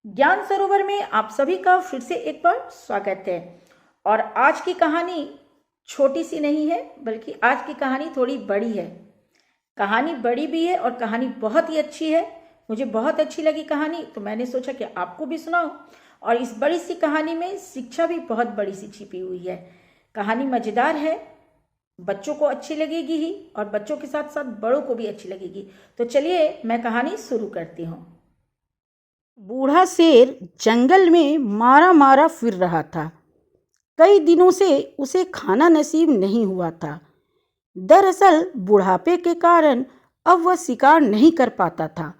ज्ञान सरोवर में आप सभी का फिर से एक बार स्वागत है। और आज की कहानी छोटी सी नहीं है, बल्कि आज की कहानी थोड़ी बड़ी है। कहानी बड़ी भी है और कहानी बहुत ही अच्छी है। मुझे बहुत अच्छी लगी कहानी, तो मैंने सोचा कि आपको भी सुनाऊं। और इस बड़ी सी कहानी में शिक्षा भी बहुत बड़ी सी छिपी हुई है। कहानी मज़ेदार है, बच्चों को अच्छी लगेगी ही, और बच्चों के साथ साथ बड़ों को भी अच्छी लगेगी। तो चलिए मैं कहानी शुरू करती हूँ। बूढ़ा शेर जंगल में मारा मारा फिर रहा था। कई दिनों से उसे खाना नसीब नहीं हुआ था। दरअसल बुढ़ापे के कारण अब वह शिकार नहीं कर पाता था।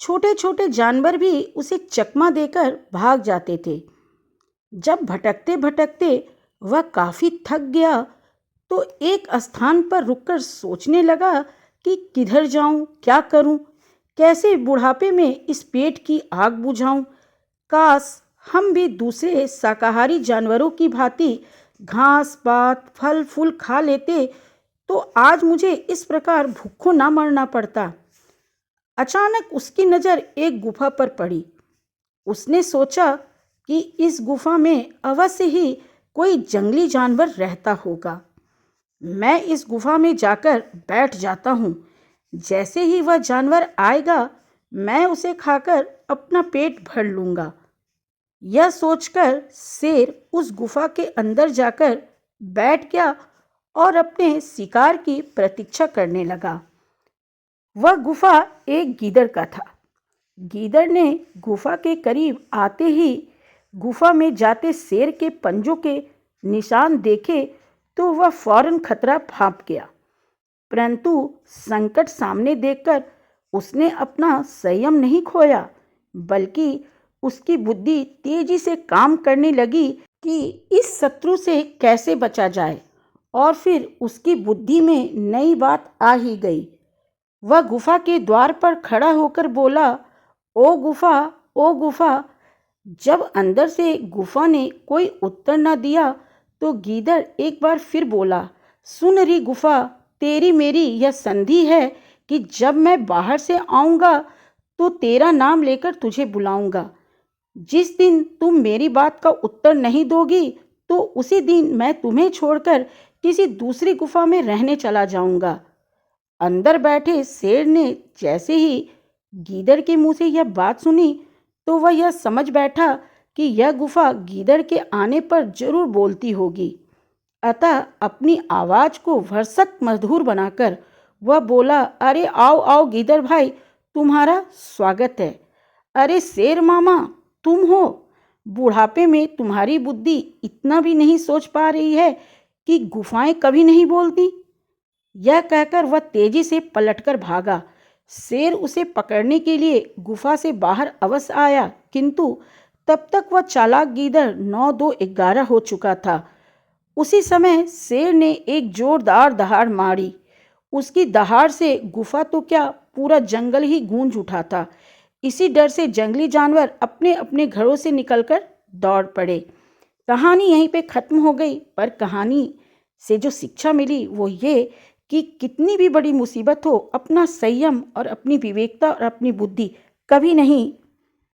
छोटे छोटे जानवर भी उसे चकमा देकर भाग जाते थे। जब भटकते भटकते वह काफी थक गया तो एक स्थान पर रुककर सोचने लगा कि किधर जाऊं, क्या करूं, कैसे बुढ़ापे में इस पेट की आग बुझाऊं। काश हम भी दूसरे शाकाहारी जानवरों की भांति घास पात फल फूल खा लेते तो आज मुझे इस प्रकार भूखों ना मरना पड़ता। अचानक उसकी नज़र एक गुफा पर पड़ी। उसने सोचा कि इस गुफा में अवश्य ही कोई जंगली जानवर रहता होगा। मैं इस गुफा में जाकर बैठ जाता हूँ। जैसे ही वह जानवर आएगा मैं उसे खाकर अपना पेट भर लूँगा। यह सोचकर शेर उस गुफा के अंदर जाकर बैठ गया और अपने शिकार की प्रतीक्षा करने लगा। वह गुफा एक गीदड़ का था। गीदड़ ने गुफा के करीब आते ही गुफा में जाते शेर के पंजों के निशान देखे तो वह फौरन खतरा भांप गया। परंतु संकट सामने देखकर उसने अपना संयम नहीं खोया, बल्कि उसकी बुद्धि तेजी से काम करने लगी कि इस शत्रु से कैसे बचा जाए। और फिर उसकी बुद्धि में नई बात आ ही गई। वह गुफा के द्वार पर खड़ा होकर बोला, ओ गुफा, ओ गुफा। जब अंदर से गुफा ने कोई उत्तर न दिया तो गीदड़ एक बार फिर बोला, सुन रही गुफा, तेरी मेरी यह संधि है कि जब मैं बाहर से आऊँगा तो तेरा नाम लेकर तुझे बुलाऊंगा। जिस दिन तुम मेरी बात का उत्तर नहीं दोगी तो उसी दिन मैं तुम्हें छोड़कर किसी दूसरी गुफा में रहने चला जाऊंगा। अंदर बैठे शेर ने जैसे ही गीदड़ के मुंह से यह बात सुनी तो वह यह समझ बैठा कि यह गुफा गीदड़ के आने पर जरूर बोलती होगी। अतः अपनी आवाज को भरसक मधुर बनाकर वह बोला, अरे आओ आओ गीदड़ भाई, तुम्हारा स्वागत है। अरे शेर मामा, तुम हो। बुढ़ापे में तुम्हारी बुद्धि इतना भी नहीं सोच पा रही है कि गुफाएं कभी नहीं बोलती। यह कहकर वह तेजी से पलटकर भागा। शेर उसे पकड़ने के लिए गुफा से बाहर अवश्य आया, किंतु तब तक वह चालाक गीदड़ 9-2-11 हो चुका था। उसी समय शेर ने एक जोरदार दहाड़ मारी। उसकी दहाड़ से गुफा तो क्या, पूरा जंगल ही गूंज उठा था। इसी डर से जंगली जानवर अपने अपने घरों से निकलकर दौड़ पड़े। कहानी यहीं पे खत्म हो गई, पर कहानी से जो शिक्षा मिली वो ये कि कितनी भी बड़ी मुसीबत हो, अपना संयम और अपनी विवेकता और अपनी बुद्धि कभी नहीं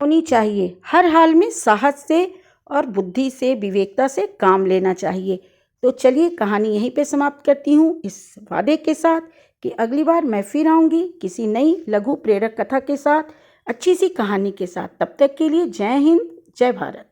होनी चाहिए। हर हाल में साहस से और बुद्धि से, विवेकता से काम लेना चाहिए। तो चलिए कहानी यहीं पे समाप्त करती हूँ, इस वादे के साथ कि अगली बार मैं फिर आऊँगी किसी नई लघु प्रेरक कथा के साथ, अच्छी सी कहानी के साथ। तब तक के लिए जय हिंद, जय भारत।